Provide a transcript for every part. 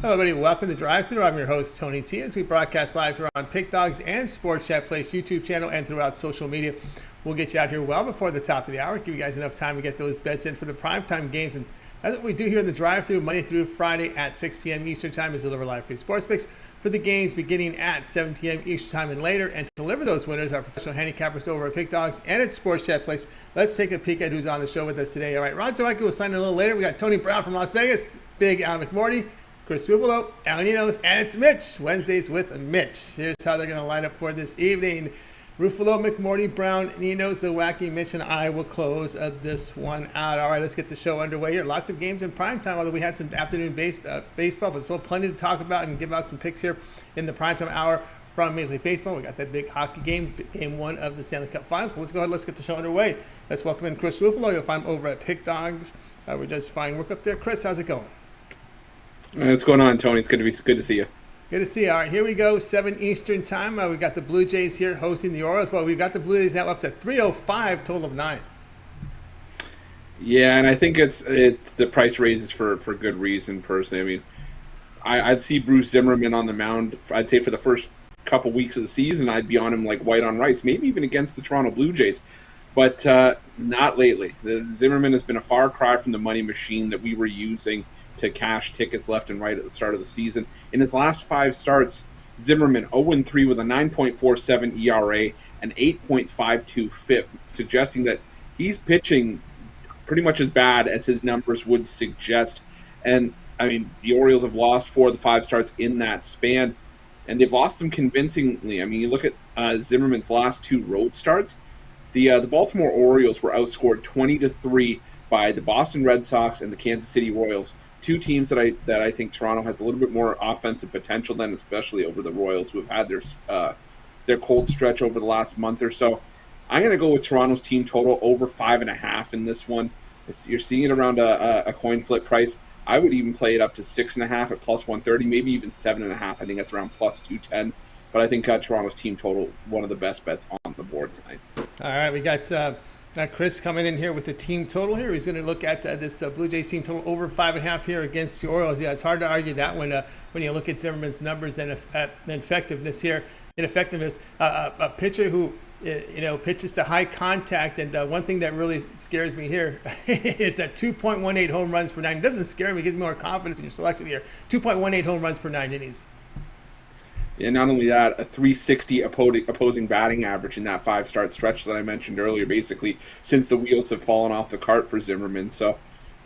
Hello, everybody. Welcome to Drive Thru. I'm your host, Tony T. As we broadcast live here on Pick Dogs and Sports Chat Place YouTube channel and throughout social media. We'll get you out here well before the top of the hour. Give you guys enough time to get those bets in for the primetime games. And that's what we do here in the Drive Thru, Monday through Friday at 6 p.m. Eastern Time, is deliver live free sports picks for the games beginning at 7 p.m. Eastern Time and later. And to deliver those winners, our professional handicappers over at Pick Dogs and at Sports Chat Place. Let's take a peek at who's on the show with us today. All right, Ron Zawacky will sign in a little later. We got Tony Brown from Las Vegas, Big McMordie, Chris Ruffolo, Ninos, and it's Mitch. Wednesdays with Mitch. Here's how they're going to line up for this evening. Ruffolo, McMordie, Brown, Ninos, Zawacky, Mitch, and I will close this one out. All right, let's get the show underway here. Lots of games in primetime, although we had some afternoon baseball, but still plenty to talk about and give out some picks here in the primetime hour from Major League Baseball. We got that big hockey game, game one of the Stanley Cup Finals. But let's go ahead, let's get the show underway. Let's welcome in Chris Ruffolo. You'll find him over at Pick Dogs. We're just fine work up there. Chris, how's it going? What's going on, Tony? It's good to see you. Good to see you. All right, here we go. 7 Eastern time. We got the Blue Jays here hosting the Orioles. Well, we've got the Blue Jays now up to 305, total of 9. Yeah, and I think it's the price raises for good reason. Personally, I mean, I'd see Bruce Zimmerman on the mound. I'd say for the first couple weeks of the season, I'd be on him like white on rice. Maybe even against the Toronto Blue Jays, but not lately. The Zimmerman has been a far cry from the money machine that we were using to cash tickets left and right at the start of the season. In his last 5 starts, Zimmerman 0-3 with a 9.47 ERA and 8.52 FIP, suggesting that he's pitching pretty much as bad as his numbers would suggest. And, I mean, the Orioles have lost 4 of the 5 starts in that span, and they've lost them convincingly. I mean, you look at Zimmerman's last 2 road starts, the Baltimore Orioles were outscored 20-3 by the Boston Red Sox and the Kansas City Royals, 2 teams that I think Toronto has a little bit more offensive potential than, especially over the Royals, who have had their cold stretch over the last month or so. I'm going to go with Toronto's team total over 5.5 in this one. You're seeing it around a coin flip price. I would even play it up to 6.5 at plus 130, maybe even 7.5. I think that's around plus 210. But I think Toronto's team total, one of the best bets on the board tonight. All right, we got Chris coming in here with the team total here. He's going to look at this Blue Jays team total over 5.5 here against the Orioles. Yeah, it's hard to argue that when you look at Zimmerman's numbers and effectiveness here. Ineffectiveness, a pitcher who pitches to high contact, and one thing that really scares me here is that 2.18 home runs per 9. It doesn't scare me; it gives me more confidence in your selection here. 2.18 home runs per 9 innings. And not only that, a 360 opposing batting average in that 5-start stretch that I mentioned earlier, basically, since the wheels have fallen off the cart for Zimmerman. So,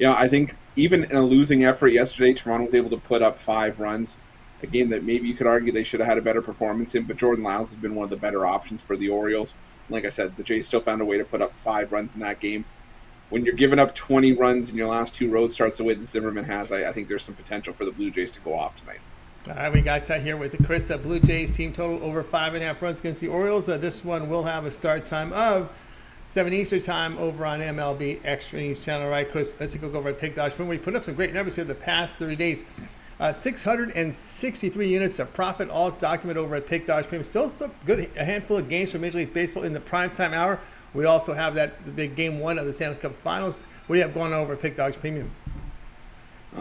I think even in a losing effort yesterday, Toronto was able to put up 5 runs. A game that maybe you could argue they should have had a better performance in, but Jordan Lyles has been one of the better options for the Orioles. Like I said, the Jays still found a way to put up 5 runs in that game. When you're giving up 20 runs in your last 2 road starts the way that Zimmerman has, I think there's some potential for the Blue Jays to go off tonight. All right, we got here with the Chris Blue Jays team total over 5.5 runs against the Orioles. This one will have a start time of 7 Eastern time over on MLB Extra News channel. All right, Chris, let's go over at Pick Dogs. We put up some great numbers here the past 30 days. 663 units of profit, all documented over at Pick Dogs Premium. Still a handful of games from Major League Baseball in the primetime hour. We also have the big game 1 of the Stanley Cup Finals. What do you have going on over at Pick Dogs Premium?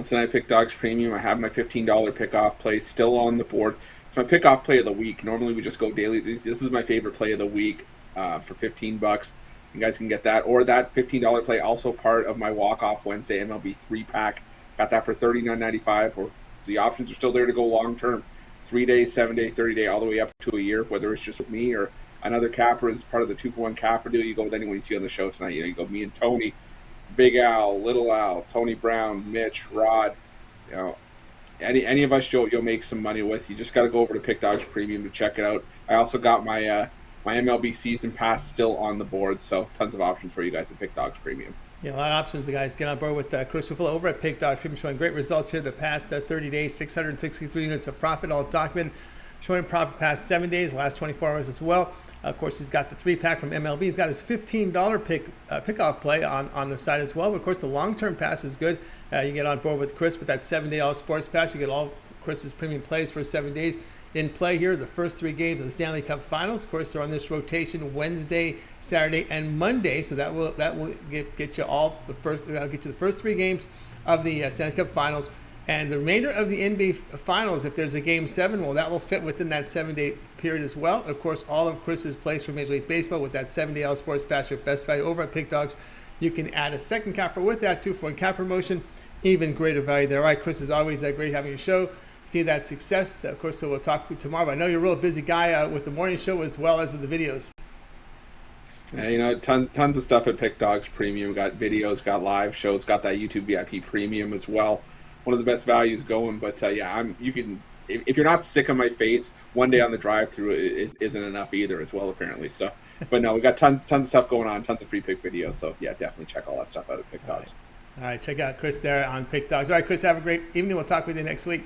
Tonight, Pick Dogs Premium, I have my $15 pick-off play still on the board. It's my pick-off play of the week. Normally, we just go daily. This is my favorite play of the week for $15. You guys can get that. Or that $15 play, also part of my walk-off Wednesday MLB 3-pack. Got that for $39.95. Or the options are still there to go long-term. 3 days, 7 days, 30 day, all the way up to a year, whether it's just with me or another capper as part of the 2-for-1 capper deal. You go with anyone you see on the show tonight. You go me and Tony, Big Al, Little Al, Tony Brown, Mitch, Rod, any of us you'll make some money with. You just got to go over to Pick Dogs Premium to check it out. I also got my my MLB season pass still on the board, so tons of options for you guys at Pick Dogs Premium. Yeah, a lot of options, guys. Get on board with Chris Ruffolo over at Pick Dogs Premium, showing great results here the past 30 days. 663 units of profit, all documented, showing profit past 7 days, last 24 hours as well. Of course, he's got the 3-pack from MLB. He's got his $15 pick-off play on the side as well. But of course, the long-term pass is good. You get on board with Chris with that 7-day all-sports pass. You get all Chris's premium plays for 7 days. In play here, the first 3 games of the Stanley Cup Finals. Of course, they're on this rotation Wednesday, Saturday, and Monday. So that will get you all the first. Get you the first 3 games of the Stanley Cup Finals. And the remainder of the NBA Finals, if there's a Game 7, well, that will fit within that 7-day period as well. And of course, all of Chris's plays for Major League Baseball with that 7-day All Sports Pass your best value over at Pick Dogs. You can add a second capper with that 2-for-1 cap promotion. Even greater value there. All right, Chris, is always great having your show. Need that success. Of course, so we'll talk tomorrow. But I know you're a real busy guy with the morning show as well as the videos. Tons of stuff at Pick Dogs Premium. Got videos, got live shows, got that YouTube VIP Premium as well. One of the best values going. But you can, if you're not sick of my face, one day on the drive-through isn't enough either as well apparently. So, but no, we got tons of stuff going on, tons of free pick videos. So yeah, definitely check all that stuff out at Pick Dogs. All right, check out Chris there on Pick Dogs. All right, Chris, have a great evening. We'll talk with you next week.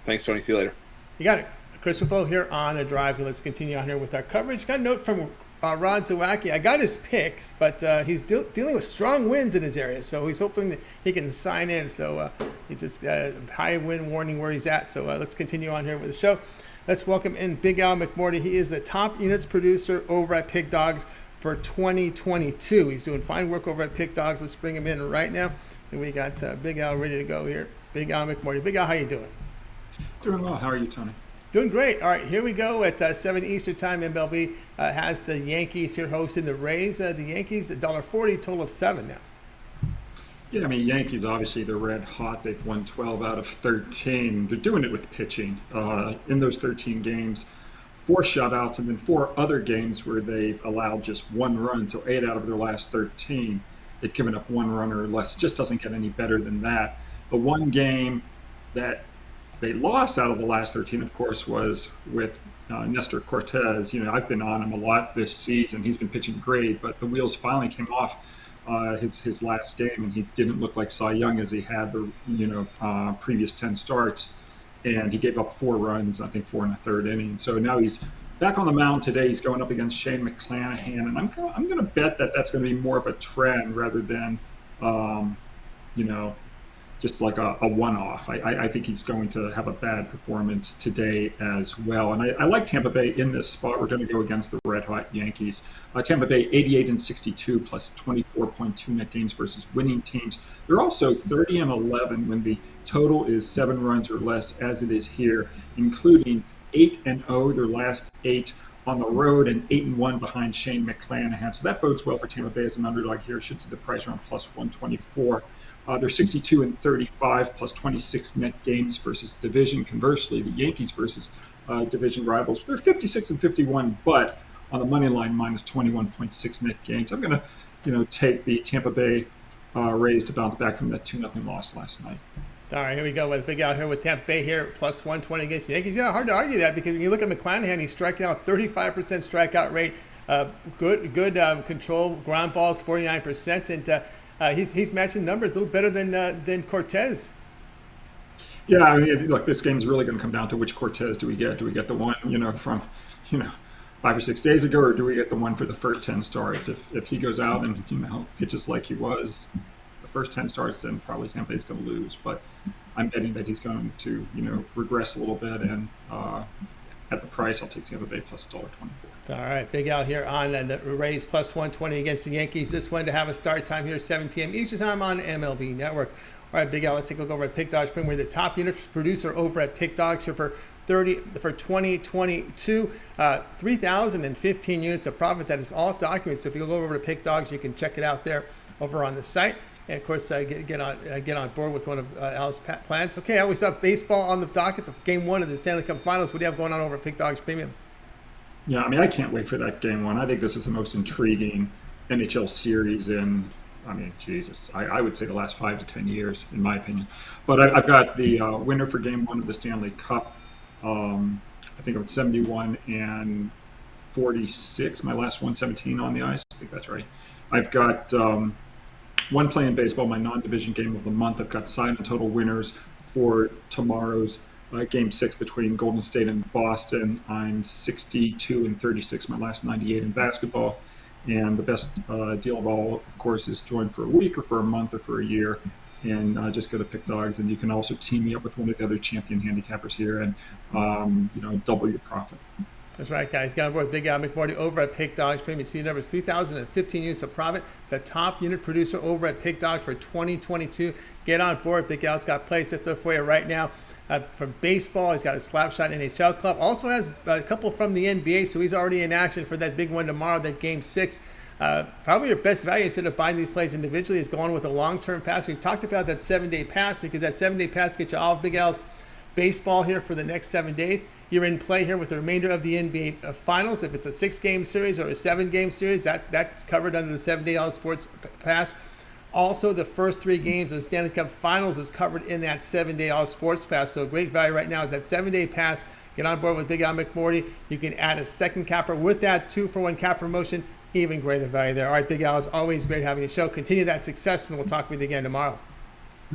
Thanks, Tony. See you later. You got it. Chris Ruffolo here on The Drive. Let's continue on here with our coverage. Got a note from Rod Zawacky. I got his picks, but he's dealing with strong winds in his area, so he's hoping that he can sign in. So he just high wind warning where he's at. So let's continue on here with the show. Let's welcome in Big Al McMordie. He is the top units producer over at Pick Dogs for 2022. He's doing fine work over at Pick Dogs. Let's bring him in right now. And we got Big Al ready to go here. Big Al McMordie. Big Al, how you doing? Doing well. How are you, Tony? Doing great. All right, here we go at 7 Eastern Time. MLB has the Yankees here hosting the Rays. The Yankees, $1.40, total of 7 now. Yeah, I mean, Yankees, obviously, they're red hot. They've won 12 out of 13. They're doing it with pitching. In those 13 games, 4 shutouts, and then 4 other games where they've allowed just 1 run. So 8 out of their last 13, they've given up 1 run or less. It just doesn't get any better than that. The one game that they lost out of the last 13, of course, was with Nestor Cortez. I've been on him a lot this season. He's been pitching great, but the wheels finally came off his last game, and he didn't look like Cy Young as he had the previous 10 starts. And he gave up 4 runs, I think 4 in the 3rd inning. So now he's back on the mound today. He's going up against Shane McClanahan, and I'm going to bet that that's going to be more of a trend rather than just like a one-off. I think he's going to have a bad performance today as well. And I like Tampa Bay in this spot. We're going to go against the red-hot Yankees. Tampa Bay 88-62 plus 24.2 net games versus winning teams. They're also 30-11 when the total is 7 runs or less, as it is here, including 8-0 their last 8 on the road and 8-1 behind Shane McClanahan. So that bodes well for Tampa Bay as an underdog here. Should see the price around plus 124. They're 62-35 plus 26 net games versus division. Conversely, the Yankees versus division rivals, they're 56-51, but on the money line minus 21.6 net games. I'm going to take the Tampa Bay Rays to bounce back from that 2-0 loss last night. All right, here we go with Big Al here with Tampa Bay here, plus 120 against the Yankees. Yeah, hard to argue that because when you look at McClanahan, he's striking out 35% strikeout rate, good control, ground balls 49%, and he's matching numbers a little better than Cortez. Yeah, I mean, look, this game's really going to come down to which Cortez do we get? Do we get the one, from, 5 or 6 days ago, or do we get the one for the first 10 starts? If he goes out and, pitches like he was the first 10 starts, then probably Tampa Bay's going to lose. But I'm betting that he's going to, regress a little bit, and at the price, I'll take Tampa Bay plus $1.24. All right, Big Al here on the Rays plus 120 against the Yankees. This one to have a start time here, 7 p.m. Eastern time on MLB Network. All right, Big Al, let's take a look over at Pick Dogs. We're the top unit producer over at Pick Dogs here for 2022, 3,015 units of profit. That is all documents. So if you go over to Pick Dogs, you can check it out there over on the site. And of course, get on board with one of Al's plans. Okay, we still have baseball on the docket. The game 1 of the Stanley Cup Finals. What do you have going on over at Pick Dogs Premium? Yeah, I mean, I can't wait for that game 1. I think this is the most intriguing NHL series in, Jesus, I would say the last 5 to 10 years, in my opinion. But I've got the winner for game 1 of the Stanley Cup. I think it was 71 and 46. My last 117 on the ice. I think that's right. I've got one play in baseball, my non-division game of the month. I've got side and total winners for tomorrow's game 6 between Golden State and Boston. I'm 62 and 36, my last 98 in basketball. And the best deal of all, of course, is join for a week or for a month or for a year. And just go to Pick Dogs. And you can also team me up with one of the other champion handicappers here and, double your profit. That's right, guys. Get on board with Big Al McMordie over at Pick Dogs. Premium seed numbers 3,015 units of profit. The top unit producer over at Pick Dogs for 2022. Get on board. Big Al's got plays at the for you right now. From baseball, he's got a Slapshot NHL club. Also has a couple from the NBA, so he's already in action for that big one tomorrow, that Game 6. Probably your best value instead of buying these plays individually is going with a long-term pass. We've talked about that 7-day pass because that 7-day pass gets you all of Big Al's baseball here for the next 7 days. You're in play here with the remainder of the NBA Finals. If it's a 6-game series or a 7-game series, that's covered under the 7-day All Sports Pass. Also, the first 3 games of the Stanley Cup Finals is covered in that 7-day All Sports Pass. So great value right now is that 7-day pass. Get on board with Big Al McMordie. You can add a second capper with that 2-for-1 cap promotion. Even greater value there. All right, Big Al, it's always great having a show. Continue that success, and we'll talk with you again tomorrow.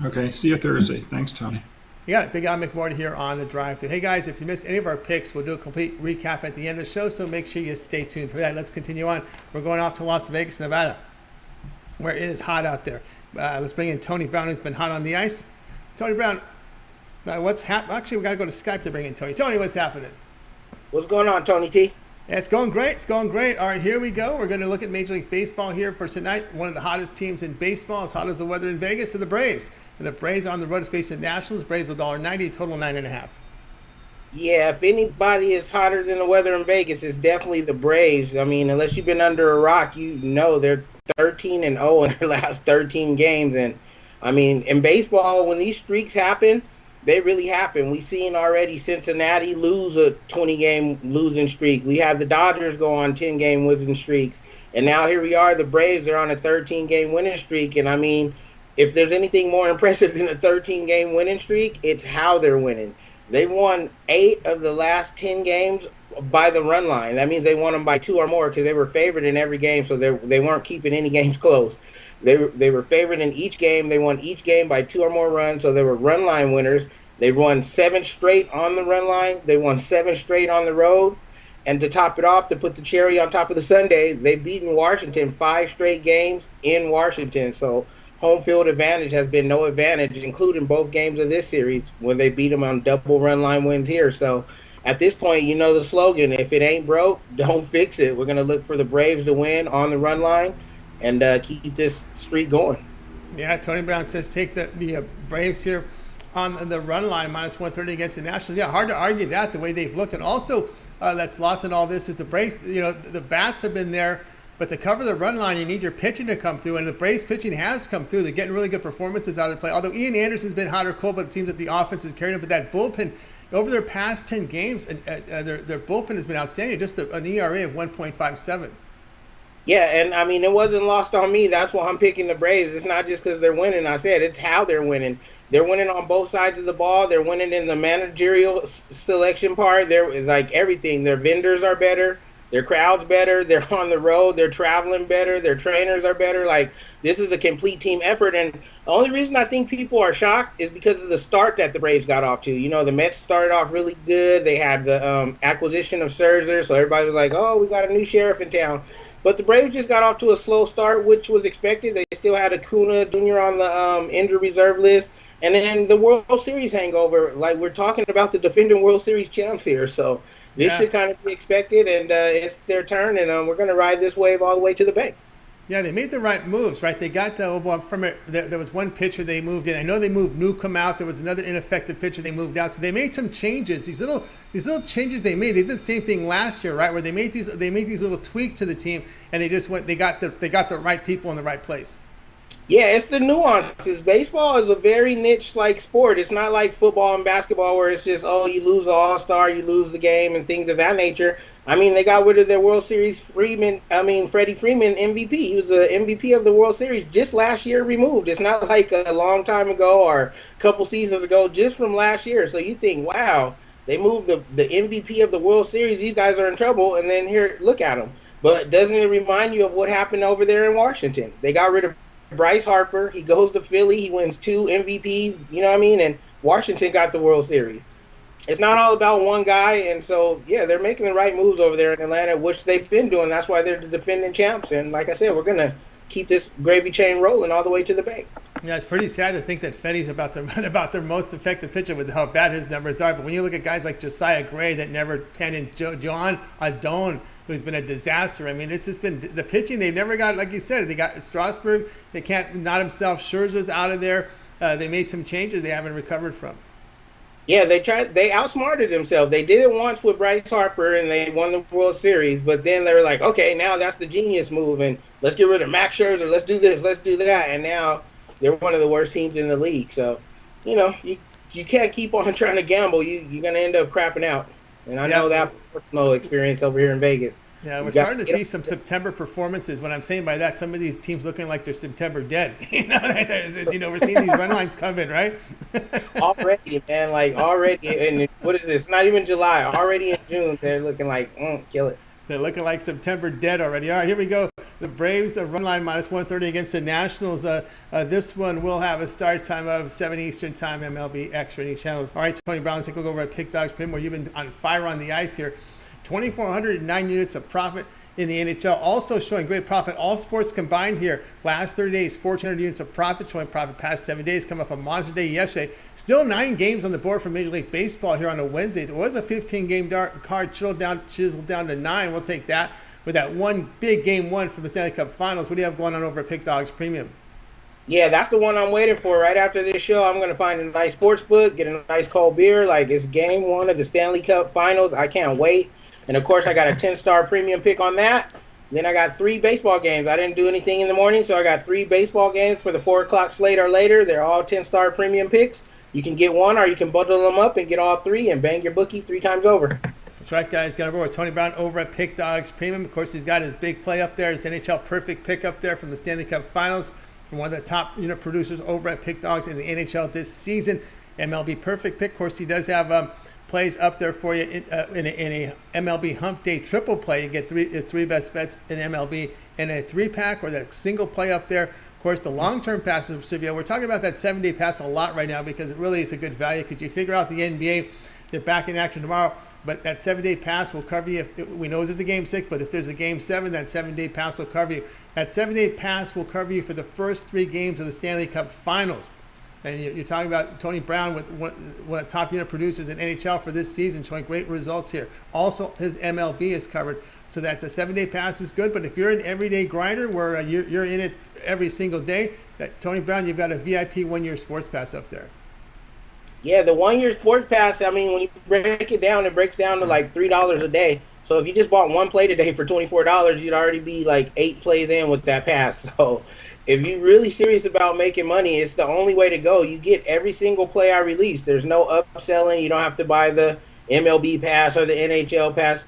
Okay, see you Thursday. Thanks, Tony. You got it. Big Al McMordie here on the drive-thru. Hey, guys, if you missed any of our picks, we'll do a complete recap at the end of the show, so make sure you stay tuned for that. Let's continue on. We're going off to Las Vegas, Nevada, where it is hot out there. Let's bring in Tony Brown, who's been hot on the ice. Tony Brown, what's happening? Actually, we got to go to Skype to bring in Tony. Tony, what's happening? What's going on, Tony T? Yeah, it's going great. It's going great. All right, here we go. We're going to look at Major League Baseball here for tonight. One of the hottest teams in baseball, as hot as the weather in Vegas, are the Braves. And the Braves are on the road to face the Nationals. Braves $1.90, total 9.5. Yeah, if anybody is hotter than the weather in Vegas, it's definitely the Braves. I mean, unless you've been under a rock, you know they're 13-0 in their last 13 games. And, I mean, in baseball, when these streaks happen, they really happen. We've seen already Cincinnati lose a 20-game losing streak. We have the Dodgers go on 10-game losing streaks. And now here we are, the Braves are on a 13-game winning streak. And, I mean, if there's anything more impressive than a 13-game winning streak, it's how they're winning. They won 8 of the last 10 games by the run line. That means they won them by 2 or more because they were favored in every game, so they weren't keeping any games close. They were favored in each game. They won each game by 2 or more runs, so they were run line winners. They won 7 straight on the run line. They won 7 straight on the road. And to top it off, to put the cherry on top of the sundae, they've beaten Washington 5 straight games in Washington. So home field advantage has been no advantage, including both games of this series when they beat them on double run line wins here. So at this point, you know the slogan, if it ain't broke, don't fix it. We're going to look for the Braves to win on the run line and keep this streak going. Yeah, Tony Brown says take the Braves here on the run line, minus 130 against the Nationals. Yeah, hard to argue that, the way they've looked. And also, that's lost in all this is the Braves, you know, the bats have been there, but to cover the run line, you need your pitching to come through, and the Braves pitching has come through. They're getting really good performances out of the play. Although Ian Anderson's been hot or cold, but it seems that the offense is carrying him. But that bullpen, over their past 10 games, their bullpen has been outstanding, just an ERA of 1.57. Yeah, and I mean, it wasn't lost on me. That's why I'm picking the Braves. It's not just because they're winning. I said it's how they're winning. They're winning on both sides of the ball. They're winning in the managerial selection part. They're like everything. Their vendors are better. Their crowd's better. They're on the road. They're traveling better. Their trainers are better. Like, this is a complete team effort. And the only reason I think people are shocked is because of the start that the Braves got off to. You know, the Mets started off really good. They had the acquisition of Scherzer, so everybody was like, oh, we got a new sheriff in town. But the Braves just got off to a slow start, which was expected. They still had Acuna Jr. on the injured reserve list. And then the World Series hangover, like we're talking about the defending World Series champs here. So this should kind of be expected, and it's their turn, and we're going to ride this wave all the way to the bank. Yeah, they made the right moves, right? They got from it. There was one pitcher they moved in. I know they moved Newcomb out. There was another ineffective pitcher they moved out. So they made some changes. These little changes they made. They did the same thing last year, right? Where they made these little tweaks to the team, and they just went. They got the right people in the right place. Yeah, it's the nuances. Baseball is a very niche-like sport. It's not like football and basketball where it's just, oh, you lose an all-star, you lose the game, and things of that nature. I mean, they got rid of their World Series Freddie Freeman MVP. He was the MVP of the World Series just last year removed. It's not like a long time ago or a couple seasons ago, just from last year. So you think, wow, they moved the MVP of the World Series. These guys are in trouble, and then here, look at them. But doesn't it remind you of what happened over there in Washington? They got rid of Bryce Harper, he goes to Philly, he wins 2 MVPs, you know what I mean? And Washington got the World Series. It's not all about one guy, and so, yeah, they're making the right moves over there in Atlanta, which they've been doing. That's why they're the defending champs. And like I said, we're going to keep this gravy train rolling all the way to the bank. Yeah, it's pretty sad to think that Fetty's about their most effective pitcher with how bad his numbers are. But when you look at guys like Josiah Gray that never panned in, John Adone, who's been a disaster. I mean, it's just been the pitching. They never got, like you said, they got Strasburg. They can't, not himself. Scherzer's out of there. They made some changes they haven't recovered from. Yeah, they outsmarted themselves. They did it once with Bryce Harper, and they won the World Series. But then they were like, okay, now that's the genius move, and let's get rid of Max Scherzer. Let's do this. Let's do that. And now they're one of the worst teams in the league. So, you can't keep on trying to gamble. You're going to end up crapping out. And I know that personal experience over here in Vegas. Yeah, we're starting to see some September performances. What I'm saying by that, some of these teams looking like they're September dead. We're seeing these run lines come in, right? Already, man, already. And what is this? Not even July. Already in June, they're looking like, kill it. They're looking like September dead already. All right, here we go. The Braves run line minus 130 against the Nationals. This one will have a start time of 7 Eastern time, MLB Extra in each channel. All right, Tony Brown, let's take a look over at Pick Dogs Pin, where you've been on fire on the ice here. 2,409 units of profit in the NHL. Also showing great profit. All sports combined here. Last 30 days, 1,400 units of profit, showing profit past 7 days. Come off a monster day yesterday. Still 9 games on the board for Major League Baseball here on a Wednesday. It was a 15-game card chiseled down to 9. We'll take that with that one big game one from the Stanley Cup Finals. What do you have going on over at Pick Dogs Premium? Yeah, that's the one I'm waiting for. Right after this show, I'm going to find a nice sports book, get a nice cold beer. It's game one of the Stanley Cup Finals. I can't wait. And, of course, I got a 10-star premium pick on that. Then I got 3 baseball games. I didn't do anything in the morning, so I got 3 baseball games for the 4 o'clock slate or later. They're all 10-star premium picks. You can get one, or you can bundle them up and get all 3 and bang your bookie 3 times over. That's right, guys. Got over with Tony Brown over at Pick Dogs Premium. Of course, he's got his big play up there. His NHL Perfect pick up there from the Stanley Cup Finals from one of the top unit producers over at Pick Dogs in the NHL this season. MLB Perfect pick. Of course, he does have plays up there for you in a MLB Hump Day triple play. You get his 3 best bets in MLB and a 3-pack or that single play up there. Of course, the long-term passes from Silvio. We're talking about that 7-day pass a lot right now because it really is a good value because you figure out the NBA, they're back in action tomorrow, but that 7-day pass will cover you. We know there's a game 6, but if there's a game 7, that 7-day pass will cover you. That 7-day pass will cover you for the first 3 games of the Stanley Cup Finals. And you're talking about Tony Brown with one of the top unit producers in NHL for this season, showing great results here. Also, his MLB is covered, so that the 7-day pass is good. But if you're an everyday grinder where you're in it every single day, Tony Brown, you've got a VIP 1-year sports pass up there. Yeah, the 1-year sports pass, I mean, when you break it down, it breaks down to like $3 a day. So if you just bought 1 play today for $24, you'd already be like 8 plays in with that pass. So if you're really serious about making money, it's the only way to go. You get every single play I release. There's no upselling. You don't have to buy the MLB pass or the NHL pass.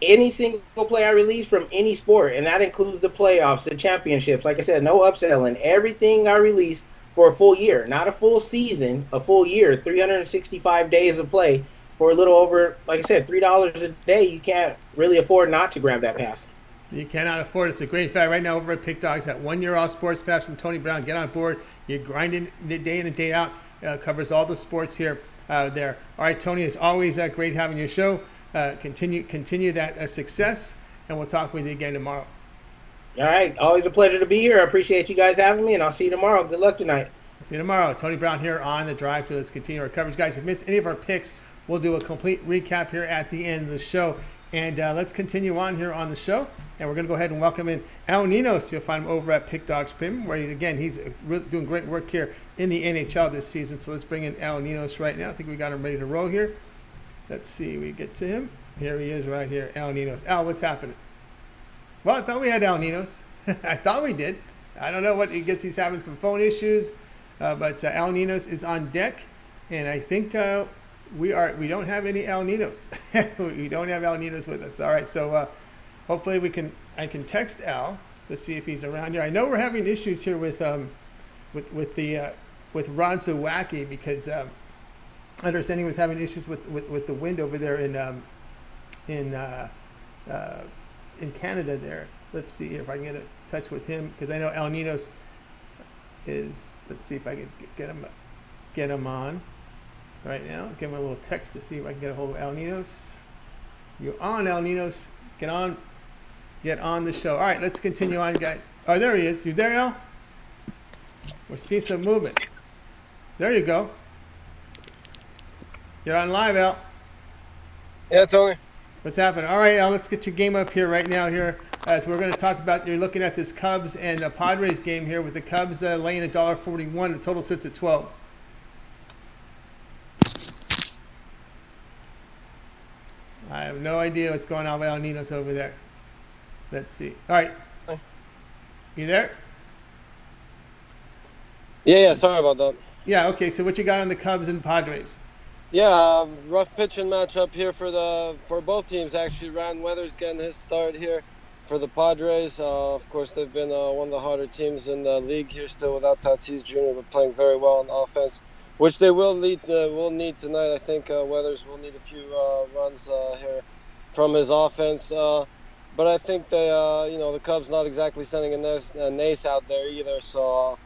Any single play I release from any sport, and that includes the playoffs, the championships. Like I said, no upselling. Everything I release for a full year, not a full season, a full year, 365 days of play for a little over, like I said, $3 a day. You can't really afford not to grab that pass. You cannot afford it. It's a great fact. Right now over at Pick Dogs, that 1-year all sports pass from Tony Brown. Get on board. You're grinding the day in and day out. Covers all the sports here, there. All right, Tony, it's always great having your show. Continue that success, and we'll talk with you again tomorrow. All right. Always a pleasure to be here. I appreciate you guys having me, and I'll see you tomorrow. Good luck tonight. See you tomorrow. Tony Brown here on The Drive to. Let's continue our coverage. Guys, if you missed any of our picks, we'll do a complete recap here at the end of the show. And let's continue on here on the show. And we're going to go ahead and welcome in Al Ninos. You'll find him over at Pick Dogs Pim, where, again, he's really doing great work here in the NHL this season. So let's bring in Al Ninos right now. I think we got him ready to roll here. Let's see. We get to him. Here he is right here, Al Ninos. Al, what's happening? Well, I thought we had Al Ninos. I thought we did. I don't know what. I guess he's having some phone issues. But Al Ninos is on deck. And I think we don't have any El Ninos. We don't have El Ninos with us. All right, so hopefully I can text Al to see if he's around here. I know we're having issues here with Ron Zawacky because I understand he was having issues with the wind over there in Canada there. Let's see if I can get in touch with him because I know El Ninos is. Let's see if I can get him on. Right now, give him a little text to see if I can get a hold of El Ninos. You're on, El Ninos. Get on. get on the show. All right, let's continue on, guys. Oh, there he is. You there, Al? We're seeing some movement. There you go. You're on live, Al. Yeah, Tony. What's happening? All right, Al, let's get your game up here right now here. As we're going to talk about, you're looking at this Cubs and Padres game here with the Cubs laying $1.41. The total sits at 12. I have no idea what's going on with El Ninos over there. Let's see. All right. You there? Yeah, sorry about that. Yeah, okay. So what you got on the Cubs and Padres? Yeah, rough pitching matchup here for both teams, actually. Ryan Weathers getting his start here for the Padres. Of course, they've been one of the harder teams in the league here still without Tatis Jr., but playing very well on offense, which they will need tonight. I think Weathers will need a few runs here from his offense. But I think the Cubs not exactly sending an ace out there either. So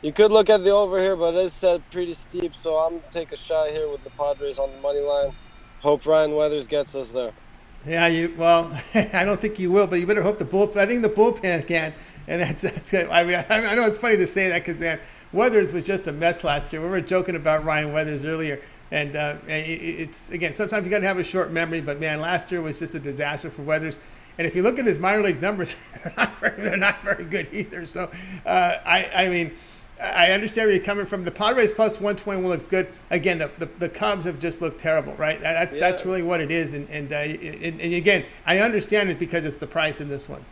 you could look at the over here, but it is set pretty steep. So I'm gonna take a shot here with the Padres on the money line. Hope Ryan Weathers gets us there. Yeah, I don't think you will, but you better hope the bullpen. I think the bullpen can, and that's. I mean, I know it's funny to say that because Weathers was just a mess last year. We were joking about Ryan Weathers earlier, and it's again sometimes you got to have a short memory, but man, last year was just a disaster for Weathers. And if you look at his minor league numbers, they're not very good either. So I mean, I understand where you're coming from. The Padres plus 121 looks good. Again, the Cubs have just looked terrible, right? That's really what it is. And again, I understand it because it's the price in this one.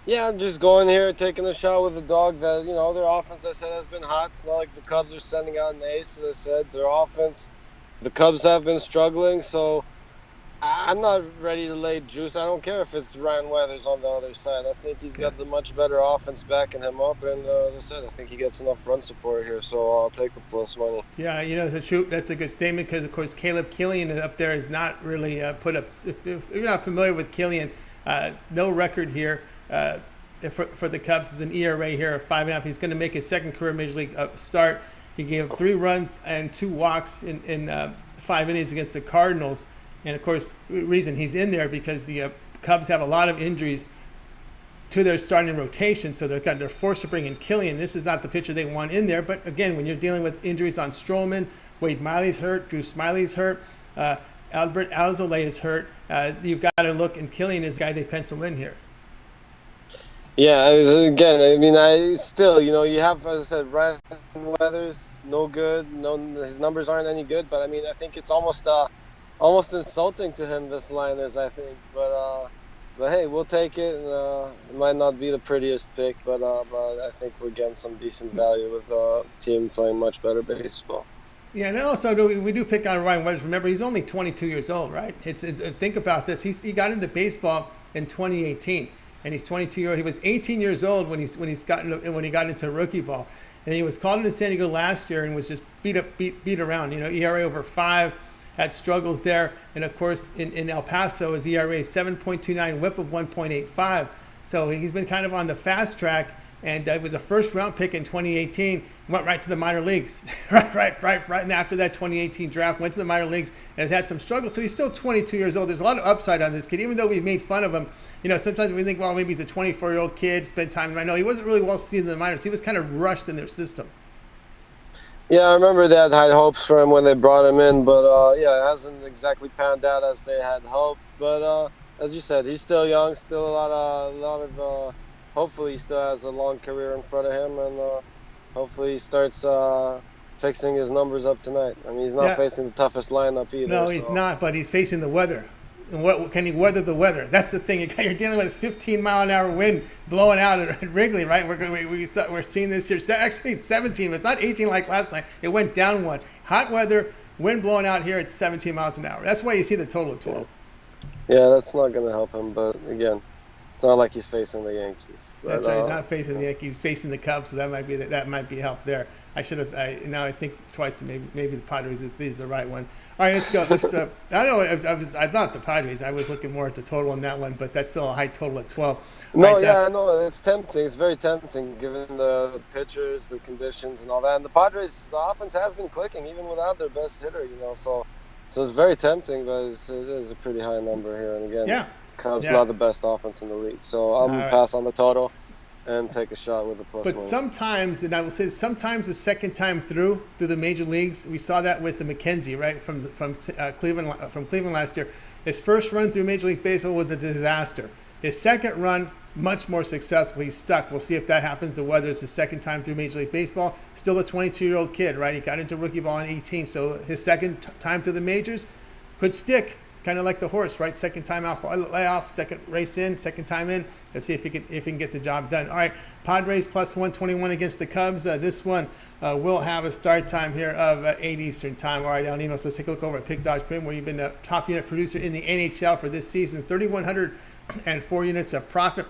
Yeah, I'm just going here, taking a shot with the dog that, their offense, I said, has been hot. It's not like the Cubs are sending out an ace, as I said. Their offense, the Cubs have been struggling, so I'm not ready to lay juice. I don't care if it's Ryan Weathers on the other side. I think he's got the much better offense backing him up, and as I said, I think he gets enough run support here, so I'll take the plus money. Yeah, that's a good statement because, of course, Caleb Killian up there is not really put up. If you're not familiar with Killian, no record here for the Cubs is an ERA here of 5.5. He's going to make his second career Major League start. He gave 3 runs and 2 walks in 5 innings against the Cardinals. And, of course, the reason he's in there because the Cubs have a lot of injuries to their starting rotation, so they're forced to bring in Killian. This is not the pitcher they want in there. But, again, when you're dealing with injuries on Stroman, Wade Miley's hurt, Drew Smiley's hurt, Albert Alzolay is hurt, you've got to look, and Killian is the guy they pencil in here. Yeah, again, I mean, you have, as I said, Ryan Weathers, no good. His numbers aren't any good, but, I mean, I think it's almost insulting to him, this line is, I think. But hey, we'll take it. And, it might not be the prettiest pick, but I think we're getting some decent value with the team playing much better baseball. Yeah, and also we do pick on Ryan Weathers. Remember, he's only 22 years old, right? Think about this. He got into baseball in 2018. And he's 22 years old. He was 18 years old when he got into rookie ball, and he was called into San Diego last year and was just beat around. ERA over 5, had struggles there, and of course in El Paso his ERA is 7.29, WHIP of 1.85. So he's been kind of on the fast track, and it was a first-round pick in 2018. Went right to the minor leagues, right. And after that 2018 draft, went to the minor leagues and has had some struggles. So he's still 22 years old. There's a lot of upside on this kid, even though we've made fun of him. Sometimes we think, well, maybe he's a 24-year-old kid, spent time. I know he wasn't really well seen in the minors. He was kind of rushed in their system. Yeah, I remember they had high hopes for him when they brought him in, but it hasn't exactly panned out as they had hoped. But as you said, he's still young, still a lot of. Hopefully, he still has a long career in front of him, and hopefully he starts fixing his numbers up tonight. I mean, he's not facing the toughest lineup either. No, he's not, but he's facing the weather. And what can he weather the weather? That's the thing. You're dealing with a 15-mile-an-hour wind blowing out at Wrigley, right? We're seeing this here. Actually, it's 17. It's not 18 like last night. It went down 1. Hot weather, wind blowing out here. It's 17 miles an hour. That's why you see the total of 12. Yeah, that's not going to help him. But again, it's not like he's facing the Yankees. That's right. He's not facing the Yankees. He's facing the Cubs, so that might be help there. I should have. Now I think twice. Maybe the Padres is the right one. All right, let's go. Let's. I don't know. I thought the Padres. I was looking more at the total on that one, but that's still a high total at 12. No, no, it's tempting. It's very tempting given the pitchers, the conditions, and all that. And the Padres, the offense has been clicking even without their best hitter. So it's very tempting, but it is a pretty high number here. And again, Cubs not the best offense in the league. So I'm going to pass on the total and take a shot with a plus But one. sometimes, and I will say sometimes the second time through the major leagues, we saw that with the McKenzie, right, from Cleveland last year. His first run through Major League Baseball was a disaster. His second run, much more successful. He's stuck. We'll see if that happens to whether it's the second time through Major League Baseball. Still a 22-year-old kid, right? He got into rookie ball in 18, so his second time to the majors could stick. Kind of like the horse, right? Second time off, layoff, second race in, second time in. Let's see if he can get the job done. All right, Padres plus 121 against the Cubs. This one will have a start time here of 8 Eastern time. All right, Al Ninos, let's take a look over at Pick Dodge Prim, where you've been the top unit producer in the NHL for this season. 3,104 units of profit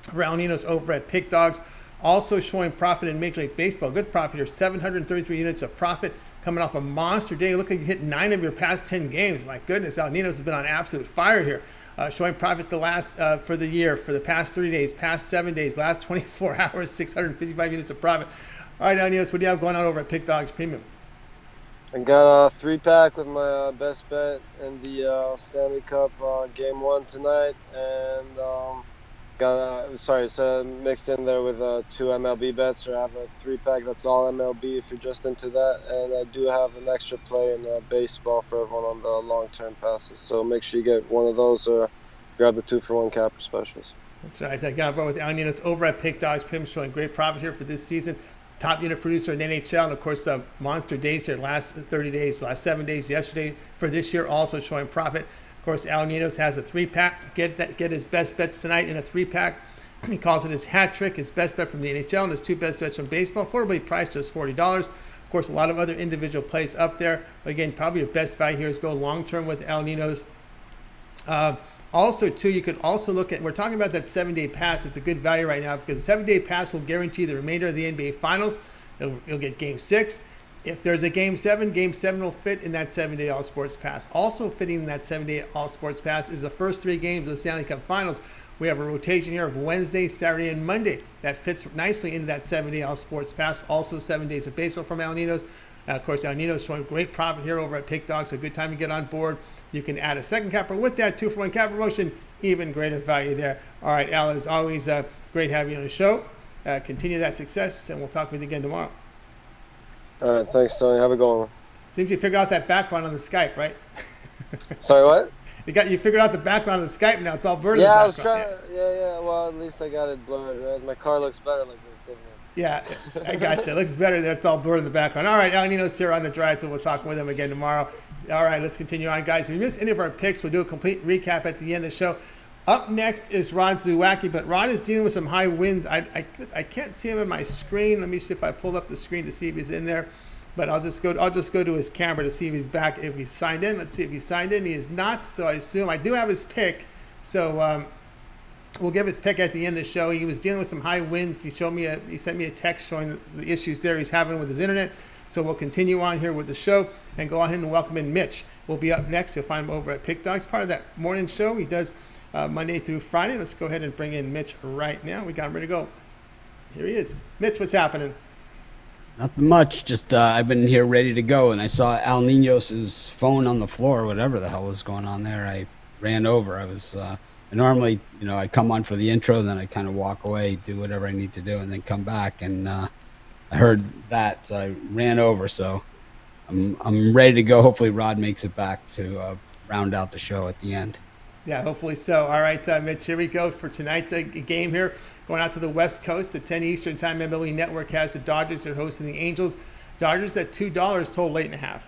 for Al Ninos over at Pick Dogs. Also showing profit in Major League Baseball. Good profit here, 733 units of profit. Coming off a monster day. Look like you hit 9 of your past 10 games. My goodness, Al Ninos has been on absolute fire here. Showing profit the last for the year, for the past 30 days, past 7 days, last 24 hours, 655 units of profit. All right, Al Ninos, what do you have going on over at Pick Dogs Premium? I got a 3-pack with my best bet in the Stanley Cup Game 1 tonight. And it's mixed in there with 2 MLB bets. So I have a 3-pack that's all MLB if you're just into that. And I do have an extra play in baseball for everyone on the long-term passes. So make sure you get one of those or grab the 2-for-1 capper specials. That's right. I got about with Al Ninos over at Pick Dogs Prim, showing great profit here for this season. Top unit producer in NHL, and of course monster days here, last 30 days, last 7 days, yesterday for this year, also showing profit. Of course, Al Ninos has a 3-pack. Get his best bets tonight in a 3-pack. He calls it his hat trick, his best bet from the NHL, and his 2 best bets from baseball. Affordably priced, just $40. Of course, a lot of other individual plays up there. But again, probably your best value here is go long term with Al Ninos. Also, too, you could also look at, we're talking about that 7-day pass. It's a good value right now because the 7-day pass will guarantee the remainder of the NBA Finals. You'll get Game 6. If there's a Game 7 will fit in that 7-day All Sports Pass. Also fitting in that 7-day All Sports Pass is the first 3 games of the Stanley Cup Finals. We have a rotation here of Wednesday, Saturday, and Monday. That fits nicely into that 7-day All Sports Pass. Also 7 days of baseball from Al Ninos. Of course, Al Ninos showing great profit here over at Pick Dogs. A good time to get on board. You can add a second capper with that 2-for-1 cap promotion. Even greater value there. All right, Al, as always, great having you on the show. Continue that success, and we'll talk with you again tomorrow. All right, thanks, Tony. Have a good one. Seems you figured out that background on the Skype, right? Sorry, what? You figured out the background on the Skype now. It's all blurred. Yeah, I was trying. Yeah. Well, at least I got it blurred. Right? My car looks better like this, doesn't it? Yeah, I got you. It looks better there. It's all blurred in the background. All right, Al Ninos here on the drive till we'll talk with him again tomorrow. All right, let's continue on, guys. If you missed any of our picks, we'll do a complete recap at the end of the show. Up next is Ron Zawacky, but Ron is dealing with some high winds. I can't see him in my screen. Let me see if I pull up the screen to see if he's in there. But I'll just go to his camera to see if he's back, if he's signed in. Let's see if he's signed in. He is not, so I assume I do have his pick. So we'll give his pick at the end of the show. He was dealing with some high winds. He sent me a text showing the issues there he's having with his internet. So we'll continue on here with the show and go ahead and welcome in Mitch. We'll be up next. You'll find him over at Pick Dogs, part of that morning show. He does Monday through Friday. Let's go ahead and bring in Mitch right now. We got him ready to go. Here he is. Mitch, what's happening? Nothing much. Just I've been here ready to go, and I saw Al Ninos' phone on the floor, whatever the hell was going on there. I ran over. I normally, I come on for the intro, then I kind of walk away, do whatever I need to do, and then come back. And I heard that, so I ran over. So I'm ready to go. Hopefully Rod makes it back to round out the show at the end. Yeah, hopefully so. All right, Mitch, here we go for tonight's game here. Going out to the West Coast at 10 Eastern time. MLB Network has the Dodgers. They're hosting the Angels. Dodgers at $2, total 8.5.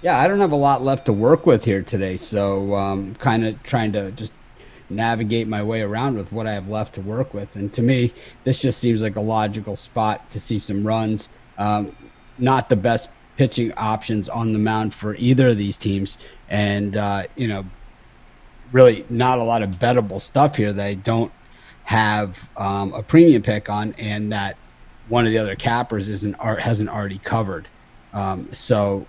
Yeah, I don't have a lot left to work with here today, so kind of trying to just navigate my way around with what I have left to work with. And to me, this just seems like a logical spot to see some runs. Not the best pitching options on the mound for either of these teams. And, really not a lot of bettable stuff here that I don't have a premium pick on, and that one of the other cappers hasn't already covered. So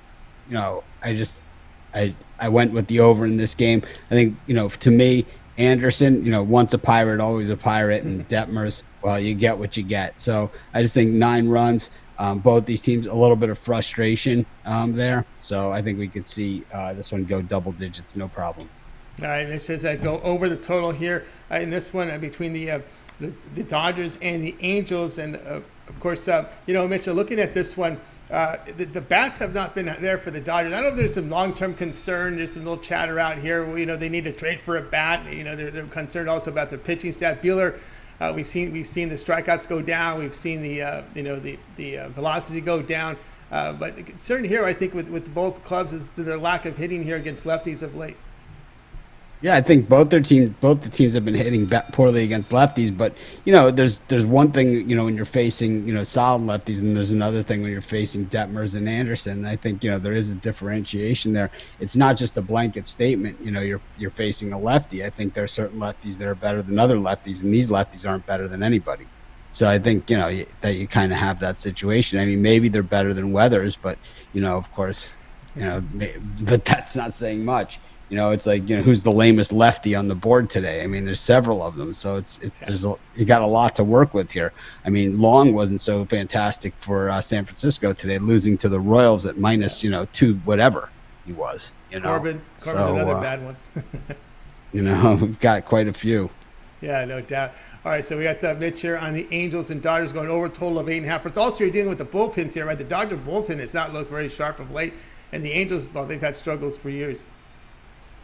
I went with the over in this game. I think, to me, Anderson, once a Pirate, always a Pirate, and Detmers, well, you get what you get. So I just think 9 runs, both these teams, a little bit of frustration there. So I think we could see this one go double digits, no problem. All right, and it says go over the total here in this one between the Dodgers and the Angels. And, of course, Mitchell, looking at this one, the bats have not been there for the Dodgers. I know there's some long-term concern. There's some little chatter out here. They need to trade for a bat. They're concerned also about their pitching staff. Buehler, we've seen the strikeouts go down. We've seen the velocity go down. But the concern here, I think, with both clubs is their lack of hitting here against lefties of late. Yeah, I think both the teams have been hitting poorly against lefties. But there's one thing when you're facing solid lefties, and there's another thing when you're facing Detmers and Anderson. And I think there is a differentiation there. It's not just a blanket statement. You're facing a lefty. I think there are certain lefties that are better than other lefties, and these lefties aren't better than anybody. So I think that you kind of have that situation. I mean, maybe they're better than Weathers, but of course, but that's not saying much. It's like, who's the lamest lefty on the board today? I mean, there's several of them. So you got a lot to work with here. I mean, Long wasn't so fantastic for San Francisco today, losing to the Royals at minus, 2 whatever he was. Corbin's another bad one. We've got quite a few. Yeah, no doubt. All right, so we got Mitch here on the Angels and Dodgers going over a total of 8.5. It's also you're dealing with the bullpens here, right? The Dodger bullpen has not looked very sharp of late, and the Angels, well, they've had struggles for years.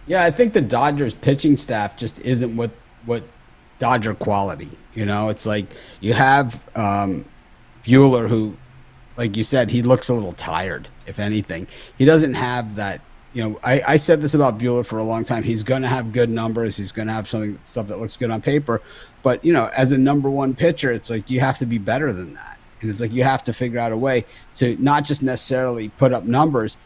Yeah, I think the Dodgers pitching staff just isn't what Dodger quality. It's like you have Buehler, who, like you said, he looks a little tired, if anything. He doesn't have that. I said this about Buehler for a long time. He's going to have good numbers. He's going to have stuff that looks good on paper. But, as a number one pitcher, it's like you have to be better than that. And it's like you have to figure out a way to not just necessarily put up numbers,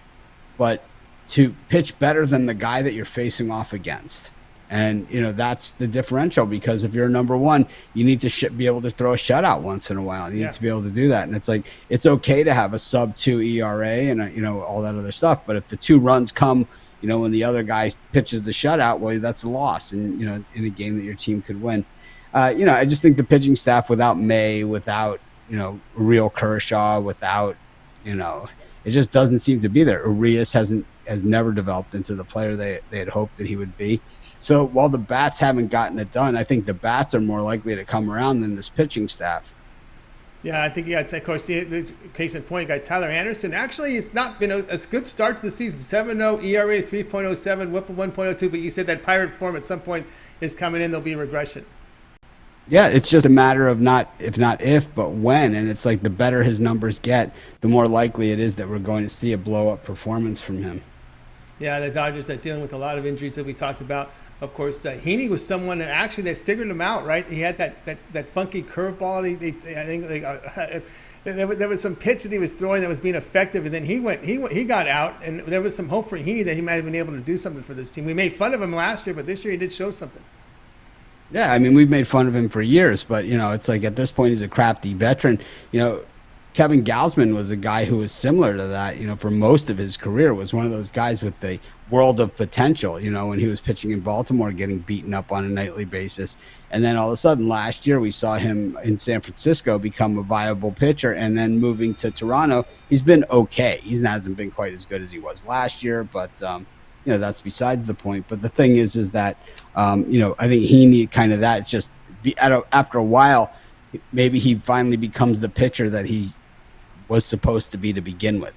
but to pitch better than the guy that you're facing off against. And, that's the differential, because if you're number one, you need to be able to throw a shutout once in a while. You need to be able to do that. And it's like, it's okay to have a sub-2 ERA and, all that other stuff. But if the 2 runs come, when the other guy pitches the shutout, well, that's a loss. And, in a game that your team could win. I just think the pitching staff without May, without, real Kershaw, without, it just doesn't seem to be there. Urias has never developed into the player they had hoped that he would be. So while the bats haven't gotten it done, I think the bats are more likely to come around than this pitching staff. Yeah, I think, it's of course, the case in point, you got Tyler Anderson. Actually, it's not been a good start to the season. 7.0 ERA, 3.07, whip of 1.02, but you said that Pirate form at some point is coming in. There'll be regression. Yeah, it's just a matter of not if, but when. And it's like the better his numbers get, the more likely it is that we're going to see a blow-up performance from him. Yeah, the Dodgers are dealing with a lot of injuries that we talked about. Of course, Heaney was someone that actually they figured him out, right? He had that funky curveball. I think there was some pitch that he was throwing that was being effective, and then he got out, and there was some hope for Heaney that he might have been able to do something for this team. We made fun of him last year, but this year he did show something. Yeah, I mean, we've made fun of him for years, but, it's like at this point he's a crafty veteran. Kevin Gausman was a guy who was similar to that, for most of his career, was one of those guys with the world of potential, when he was pitching in Baltimore, getting beaten up on a nightly basis. And then all of a sudden last year we saw him in San Francisco become a viable pitcher, and then moving to Toronto, he's been okay. He hasn't been quite as good as he was last year, but that's besides the point. But the thing is that, I think he need kind of that. It's just after a while, maybe he finally becomes the pitcher that he was supposed to be to begin with.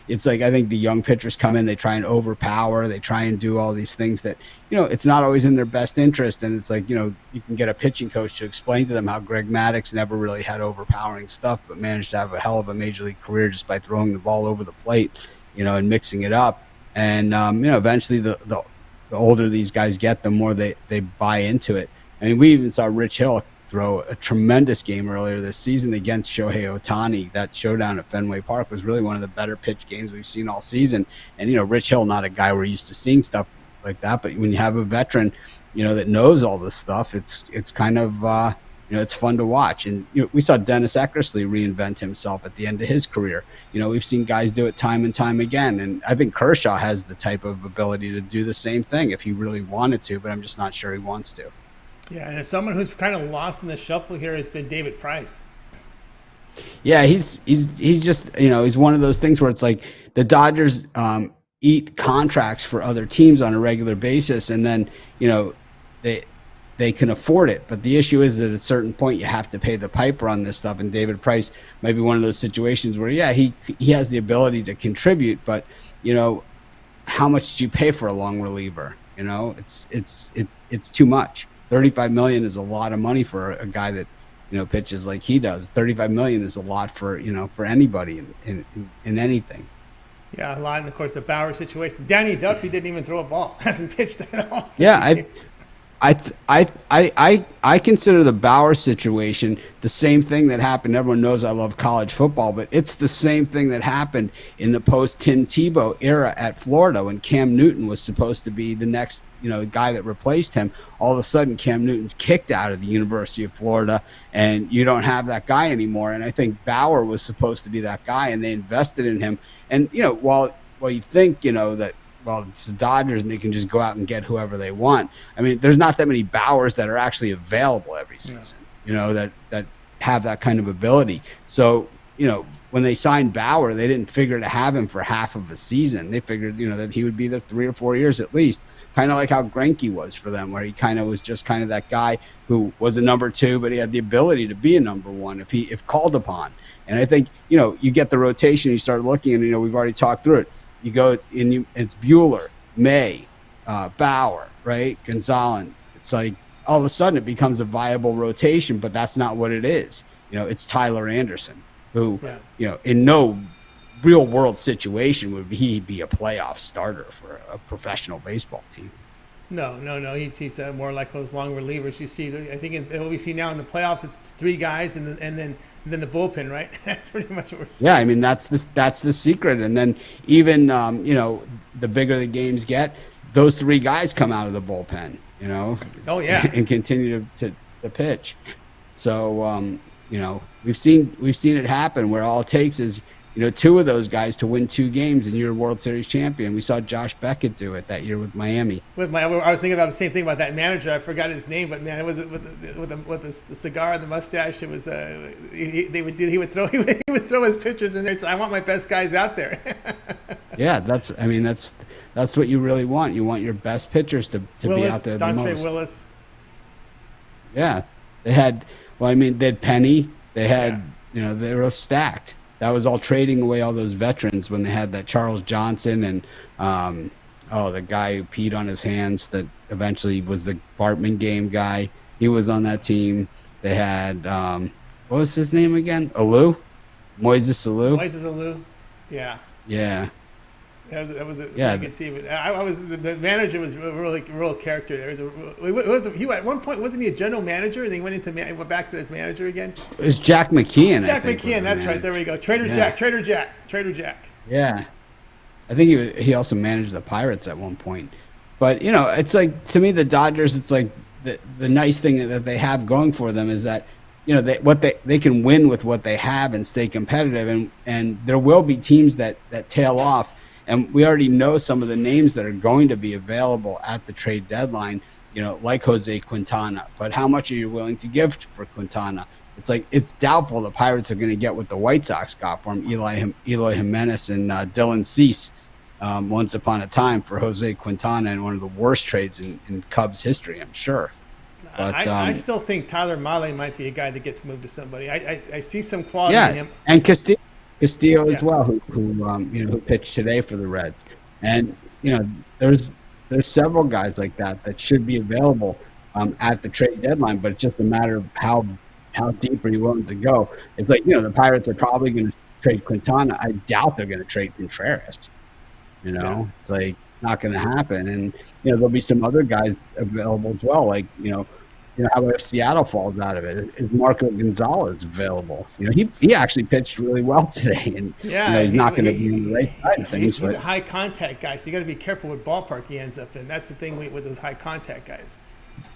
It's like, I think the young pitchers come in, they try and overpower, they try and do all these things that, it's not always in their best interest. And it's like, you can get a pitching coach to explain to them how Greg Maddux never really had overpowering stuff, but managed to have a hell of a major league career just by throwing the ball over the plate, and mixing it up. And, eventually the older these guys get, the more they buy into it. I mean, we even saw Rich Hill throw a tremendous game earlier this season against Shohei Ohtani. That showdown at Fenway Park was really one of the better pitch games we've seen all season. And, Rich Hill, not a guy we're used to seeing stuff like that, but when you have a veteran, that knows all this stuff, it's kind of, it's fun to watch. And we saw Dennis Eckersley reinvent himself at the end of his career. We've seen guys do it time and time again. And I think Kershaw has the type of ability to do the same thing if he really wanted to, but I'm just not sure he wants to. Yeah, and as someone who's kind of lost in the shuffle here has been David Price. Yeah, he's just, he's one of those things where it's like the Dodgers, eat contracts for other teams on a regular basis, and then they can afford it. But the issue is that at a certain point you have to pay the piper on this stuff, and David Price might be one of those situations where he has the ability to contribute, but how much do you pay for a long reliever? It's too much. $35 million is a lot of money for a guy that pitches like he does. $35 million is a lot for for anybody in anything. Yeah, a lot. And of course, the Bauer situation. Danny Duffy didn't even throw a ball. Hasn't pitched at all. Yeah, I consider the Bauer situation the same thing that happened. Everyone knows I love college football, but it's the same thing that happened in the post-Tim Tebow era at Florida when Cam Newton was supposed to be the next, the guy that replaced him. All of a sudden, Cam Newton's kicked out of the University of Florida, and you don't have that guy anymore. And I think Bauer was supposed to be that guy, and they invested in him. And while you think that, well, it's the Dodgers and they can just go out and get whoever they want. I mean, there's not that many Bauers that are actually available every season, that have that kind of ability. So, when they signed Bauer, they didn't figure to have him for half of a season. They figured, that he would be there 3 or 4 years at least, kind of like how Greinke was for them, where he kind of was just kind of that guy who was a number 2, but he had the ability to be a number 1 if called upon. And I think, you get the rotation, you start looking, and, we've already talked through it. You go and it's Bueller, May, Bauer, right? Gonzalez. It's like all of a sudden it becomes a viable rotation, but that's not what it is. It's Tyler Anderson, who, in no real world situation would he be a playoff starter for a professional baseball team. No. He's more like those long relievers you see. I think what we see now in the playoffs, it's 3 guys and then the bullpen, right? That's pretty much what we're seeing. Yeah, I mean that's the secret. And then even the bigger the games get, those 3 guys come out of the bullpen, Oh yeah, and continue to pitch. So we've seen it happen where all it takes is 2 of those guys to win 2 games and you're a World Series champion. We saw Josh Beckett do it that year with Miami. I was thinking about the same thing about that manager. I forgot his name, but man, it was with the cigar and the mustache. It was he would throw his pitchers in there. So I want my best guys out there. Yeah, that's what you really want. You want your best pitchers to be out there the most. Dontre Willis. Yeah, they had Penny. They had they were stacked. That was all trading away all those veterans when they had that Charles Johnson and the guy who peed on his hands that eventually was the Bartman game guy. He was on that team. They had what was his name again? Moises Alou. Yeah. Yeah. That was a really good team. The manager was a real character. He at one point wasn't he a general manager and he went back to his manager again? It was Jack McKeon. Jack McKeon, that's right. There we go. Trader Jack. Yeah, I think he also managed the Pirates at one point. But it's like, to me, the Dodgers. It's like the nice thing that they have going for them is that they can win with what they have and stay competitive, and there will be teams that tail off. And we already know some of the names that are going to be available at the trade deadline, like Jose Quintana. But how much are you willing to give for Quintana? It's like it's doubtful the Pirates are going to get what the White Sox got for him, Eloy Jimenez and Dylan Cease once upon a time for Jose Quintana in one of the worst trades in Cubs history, I'm sure. But, I still think Tyler Mahle might be a guy that gets moved to somebody. I see some quality in him. And Castillo as well, who pitched today for the Reds, and there's several guys like that should be available at the trade deadline, but it's just a matter of how deep are you willing to go. It's like the Pirates are probably going to trade Quintana. I doubt they're going to trade Contreras. It's like not going to happen, and there'll be some other guys available as well, like how about if Seattle falls out of it? Is Marco Gonzalez available? He actually pitched really well today, and he's not going to be on the right side of things. He's a high contact guy, so you got to be careful what ballpark he ends up in. That's the thing with those high contact guys.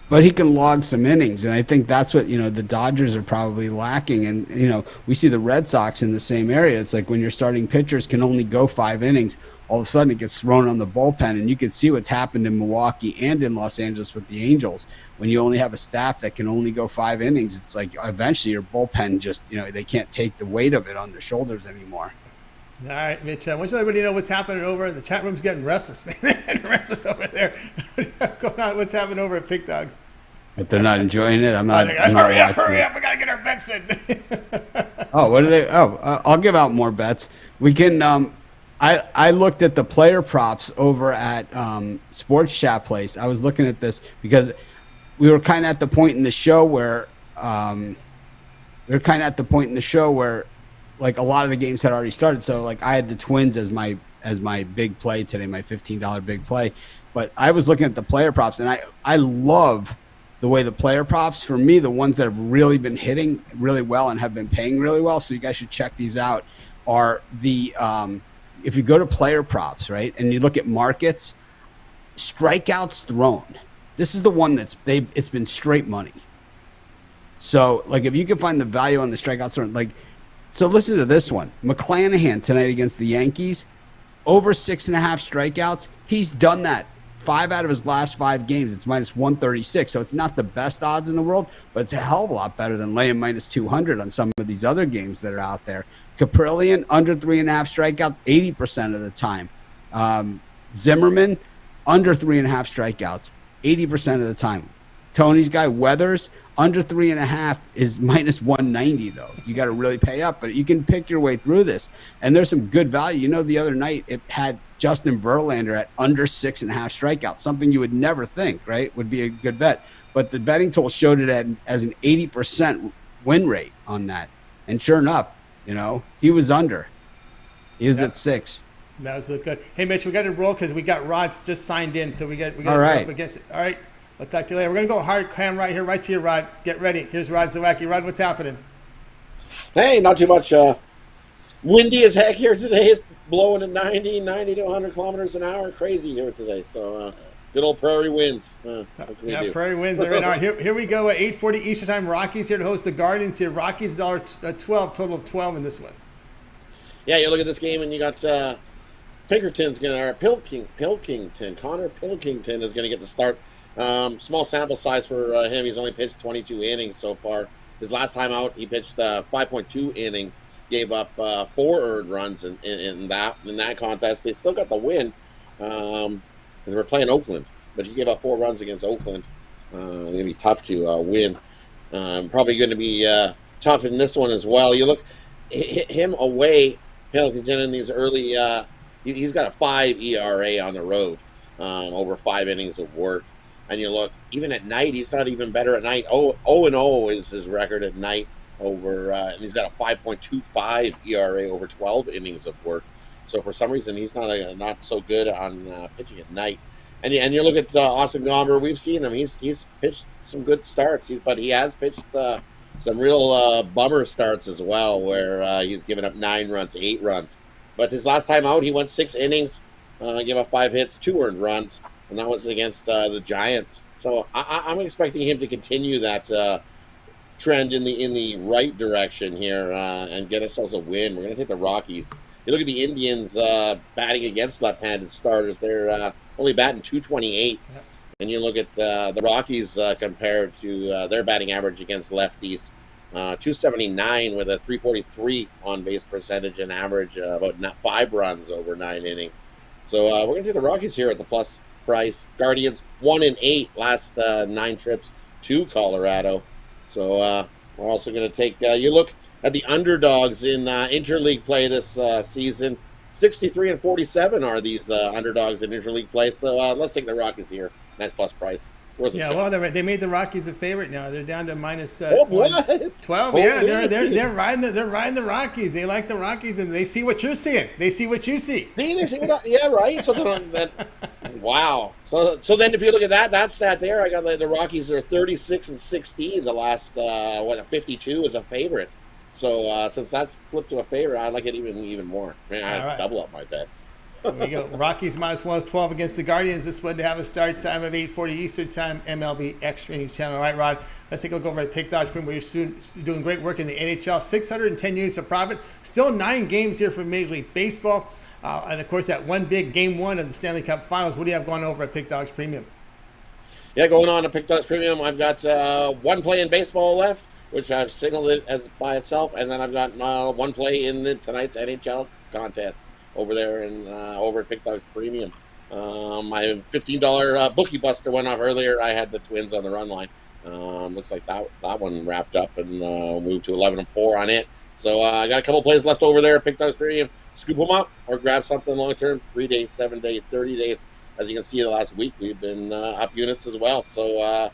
But he can log some innings, and I think that's what the Dodgers are probably lacking. And we see the Red Sox in the same area. It's like when your starting pitchers can only go 5 innings, all of a sudden it gets thrown on the bullpen, and you can see what's happened in Milwaukee and in Los Angeles with the Angels. When you only have a staff that can only go 5 innings, it's like eventually your bullpen just they can't take the weight of it on their shoulders anymore. All right, Mitch. I want you to let everybody know what's happening over. The chat room's getting restless, man. They're getting restless over there. What's going on? What's happening over at Pick Dogs? But they're not enjoying it. I'm not. Hurry up! We gotta get our bets in. Oh, what are they? Oh, I'll give out more bets. We can. I looked at the player props over at Sports Chat Place. I was looking at this because we were kind of at the point in the show where like a lot of the games had already started. So like I had the Twins as my big play today, my $15 big play. But I was looking at the player props, and I love the way the player props, for me, the ones that have really been hitting really well and have been paying really well, so you guys should check these out, are the if you go to player props, right, and you look at markets, strikeouts thrown. This is the one it's been straight money. So like if you can find the value on the strikeouts thrown, like, so listen to this one. McClanahan tonight against the Yankees, over 6.5 strikeouts. He's done that 5 out of his last 5 games. It's minus 136. So it's not the best odds in the world, but it's a hell of a lot better than laying minus 200 on some of these other games that are out there. Caprillion, under 3.5 strikeouts, 80% of the time. Zimmerman, under 3.5 strikeouts, 80% of the time. Tony's guy, Weathers, under 3.5 is minus 190, though. You got to really pay up, but you can pick your way through this. And there's some good value. You know, the other night it had Justin Verlander at under 6.5 strikeouts, something you would never think, right, would be a good bet. But the betting tool showed it as an 80% win rate on that. And sure enough, you know, he was under. He was at 6. That was good. Hey, Mitch, we got to roll because we got Rod's just signed in, so we got to go up against it. All right. I'll talk to you later. We're going to go hard cam right here, right to you, Rod. Get ready. Here's Rod Zawacky. Rod, what's happening? Hey, not too much. Windy as heck here today. It's blowing at 90 to 100 kilometers an hour. Crazy here today. So good old prairie winds. Prairie winds are in. All right, here we go. At 8:40 Eastern Time, Rockies here to host the Guardians here. Rockies $1.12, total of 12 in this one. Yeah, you look at this game and you got Pinkerton's going to, or Pilkington. Connor Pilkington is going to get the start. Small sample size for him. He's only pitched 22 innings so far. His last time out, he pitched 5.2 innings, gave up 4 earned runs in that contest. They still got the win because we're playing Oakland, but you gave up 4 runs against Oakland. It's going to be tough to win. Probably going to be tough in this one as well. You look him away, Pilkington, in these early. He's got a 5 ERA on the road, over 5 innings of work. And you look, even at night, he's not even better at night. 0-0 is his record at night over, and he's got a 5.25 ERA over 12 innings of work. So for some reason, he's not so good on pitching at night. And you look at Austin Gomber. We've seen him. He's pitched some good starts, but he has pitched some real bummer starts as well, where he's given up 9 runs, 8 runs. But his last time out, he went 6 innings, gave up 5 hits, 2 earned runs. And that was against the Giants. So I'm expecting him to continue that trend in the right direction here and get ourselves a win. We're going to take the Rockies. You look at the Indians batting against left-handed starters. They're only batting .228. Yep. And you look at the Rockies compared to their batting average against lefties. .279 with a .343 on-base percentage and average about 5 runs over 9 innings. So we're going to take the Rockies here at the plus price. Guardians 1-8 last 9 trips to Colorado. So we're also going to take you look at the underdogs in interleague play this season. 63-47 are these underdogs in interleague play. So let's take the Rockies here. Nice plus price. Yeah, well, they made the Rockies a favorite now. They're down to minus 12. Yeah, they're riding the Rockies. They like the Rockies, and they see what you're seeing. They see what you see. Yeah, right. So then, wow. So then, if you look at that stat there, I got the Rockies are 36-16. The last 52 is a favorite. So since that's flipped to a favorite, I like it even more. Man, I double up my bet. There we go. Rockies minus 112 against the Guardians. This one to have a start time of 8:40 Eastern Time, MLB Extra Innings Channel. All right, Rod, let's take a look over at Pick Dogs, where you're doing great work in the NHL. 610 units of profit. Still 9 games here for Major League Baseball. And, of course, that one big Game 1 of the Stanley Cup Finals. What do you have going over at Pick Dogs Premium? Yeah, going on at Pick Dogs Premium, I've got one play in baseball left, which I've signaled it as by itself. And then I've got one play in tonight's NHL contest over there and over at Pick Dogs Premium. My $15 bookie buster went off earlier. I had the Twins on the run line. Looks like that one wrapped up and moved to 11-4 on it. So I got a couple plays left over there at Pick Dogs Premium. Scoop them up or grab something long term. 3 days, 7 days, 30 days. As you can see, the last week we've been up units as well. So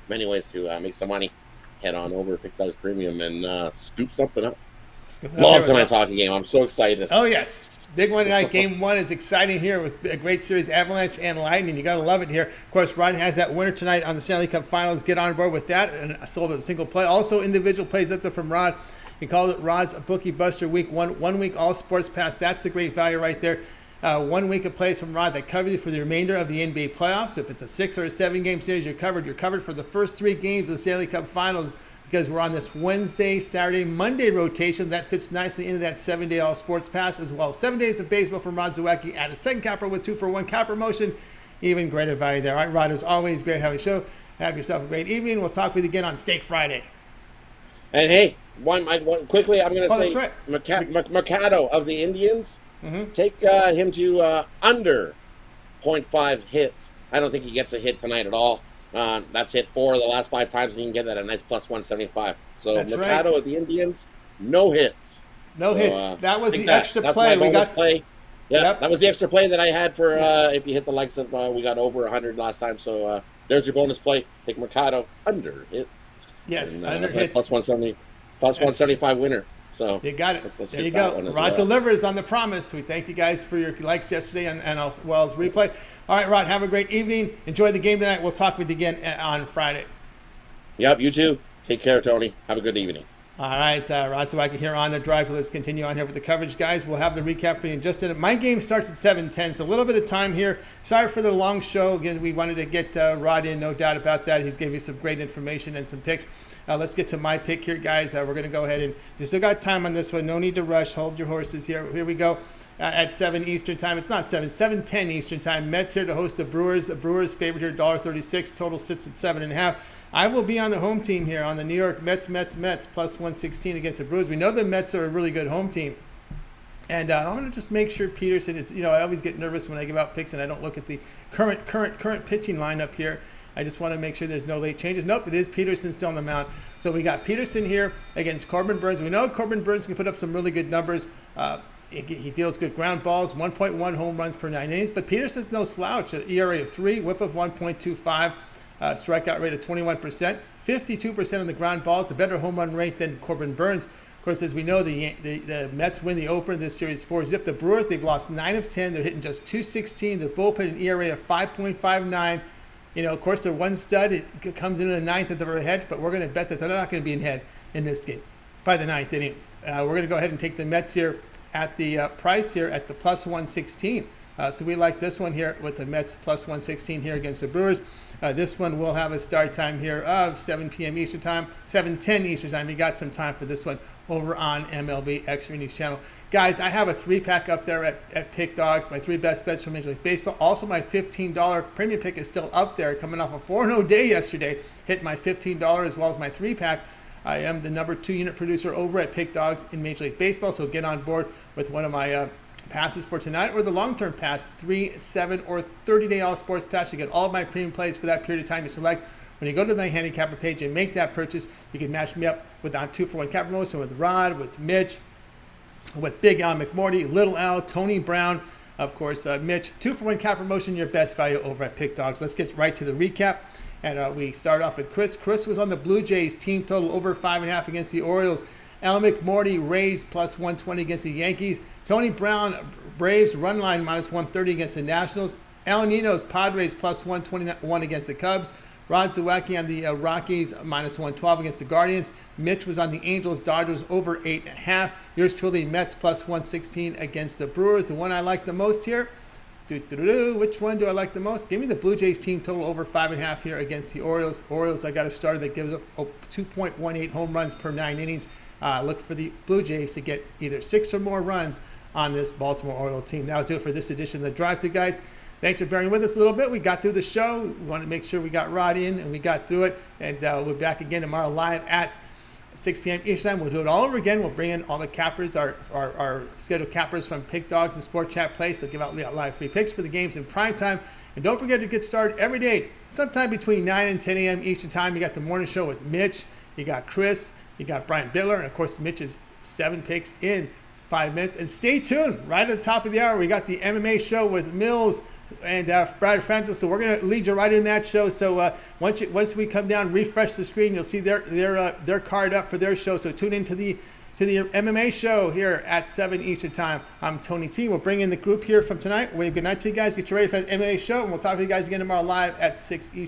many ways to make some money. Head on over to Pick Dogs Premium and scoop something up. Love tonight's hockey game. I'm so excited. Oh, yes. Big one tonight. Game 1 is exciting here with a great series, Avalanche and Lightning. You got to love it here. Of course, Rod has that winner tonight on the Stanley Cup Finals. Get on board with that. And I sold it a single play. Also, individual plays up there from Rod. He called it Rod's Bookie Buster Week 1. 1 week all sports pass. That's the great value right there. 1 week of plays from Rod that covers you for the remainder of the NBA playoffs. If it's a 6 or a 7 game series, you're covered. You're covered for the first 3 games of the Stanley Cup Finals because we're on this Wednesday, Saturday, Monday rotation. That fits nicely into that 7-day all sports pass as well. 7 days of baseball from Rod Zawacky. Add a second capper with 2-for-1 cap promotion. Even greater value there. All right, Rod, as always, great having a show. Have yourself a great evening. We'll talk with you again on Steak Friday. And hey, quickly, I'm going to say that's right. Mercado of the Indians. Mm-hmm. Take him to under 0.5 hits. I don't think he gets a hit tonight at all. That's hit 4 of the last 5 times, and you can get that at a nice plus 175. So That's Mercado right. of the Indians, no hits. No So, hits. That was the extra that's play. my We bonus got play. Yeah, Yep. that was the extra play that I had for Yes. if you hit the likes of we got over 100 last time. So there's your bonus play. Take Mercado under hits. yes, And, under that's a nice hits. plus 170, plus 175 winner. So You got it. let's There hit you that go. one as Rod well. delivers on the promise. We thank you guys for your likes yesterday and as well as replay. All right, Rod, have a great evening. Enjoy the game tonight. We'll talk with you again on Friday. Yep, you too. Take care, Tony. Have a good evening. All right, Rod Zawacky here on the drive. Let's continue on here with the coverage, guys. We'll have the recap for you in just a minute. My game starts at 7:10, so a little bit of time here. Sorry for the long show. Again, we wanted to get Rod in, no doubt about that. He's gave you some great information and some picks. Let's get to my pick here, guys. We're going to go ahead and you still got time on this one. No need to rush. Hold your horses here. Here we go. At 7 Eastern time. It's not 7, 7:10 Eastern time. Mets here to host the Brewers. The Brewers favorite here, $1.36. Total sits at 7.5. I will be on the home team here on the New York Mets, plus 116 against the Brewers. We know the Mets are a really good home team. And I'm going to just make sure Peterson is, I always get nervous when I give out picks and I don't look at the current pitching lineup here. I just want to make sure there's no late changes. Nope, it is Peterson still on the mound. So we got Peterson here against Corbin Burns. We know Corbin Burns can put up some really good numbers. He deals good ground balls, 1.1 home runs per 9 innings. But Peterson's no slouch. An ERA of 3, whip of 1.25. Strikeout rate of 21%, 52% on the ground balls, a better home run rate than Corbin Burns. Of course, as we know, the Mets win the opener of this series 4-0. The Brewers, they've lost 9 of 10. They're hitting just .216. Their bullpen, an ERA of 5.59. Of course, their one stud it comes in the 9th that they're ahead, but we're going to bet that they're not going to be in head in this game by the 9th inning. We're going to go ahead and take the Mets here at the price here at the plus 116. So we like this one here with the Mets plus 116 here against the Brewers. This one will have a start time here of 7 p.m. Eastern time, 7:10 Eastern time. You got some time for this one over on MLB Extra News channel. Guys, I have a 3-pack up there at Pick Dogs, my 3 best bets from Major League Baseball. Also, my $15 premium pick is still up there, coming off a 4-0 day yesterday. Hit my $15 as well as my 3-pack. I am the number 2 unit producer over at Pick Dogs in Major League Baseball, so get on board with one of my passes for tonight or the long-term pass, 3, 7, or 30-day all sports pass. You get all of my premium plays for that period of time you select. When you go to the Handicapper page and make that purchase, you can match me up with on 2-for-1 cap promotion with Rod, with Mitch, with Big Al, McMordie, Little Al, Tony Brown, of course, Mitch. 2-for-1 cap promotion, your best value over at Pick Dogs. Let's get right to the recap. And we start off with Chris. Chris was on the Blue Jays team total over 5.5 against the Orioles. Al McMordie, Rays plus 120 against the Yankees. Tony Brown, Braves run line minus 130 against the Nationals. Al Ninos, Padres plus 121 against the Cubs. Rod Zawacky on the Rockies minus 112 against the Guardians. Mitch was on the Angels, Dodgers over 8.5. Yours truly, Mets plus 116 against the Brewers. The one I like the most here. Which one do I like the most? Give me the Blue Jays team total over 5.5 here against the Orioles. Orioles, I got a starter that gives up 2.18 home runs per 9 innings. Look for the Blue Jays to get either 6 or more runs on this Baltimore Orioles team. That'll do it for this edition of the Drive-Thru, guys. Thanks for bearing with us a little bit. We got through the show. We wanted to make sure we got Rod in, and we got through it. And we'll be back again tomorrow live at 6 p.m. Eastern time. We'll do it all over again. We'll bring in all the cappers, our scheduled cappers from Pick Dogs and Sport Chat Place. They'll give out live free picks for the games in prime time. And don't forget to get started every day, sometime between 9 and 10 a.m. Eastern time. You got the morning show with Mitch, you got Chris, you got Brian Bittler, and of course Mitch's 7 picks in 5 minutes. And stay tuned. Right at the top of the hour, we got the MMA show with Mills and Brad Francis. So we're going to lead you right in that show. So once we come down, refresh the screen, you'll see their card up for their show. So tune into the MMA show here at 7 Eastern time. I'm Tony T. We'll bring in the group here from tonight. Good night to you guys. Get you ready for the MMA show, and we'll talk to you guys again tomorrow live at 6 Eastern.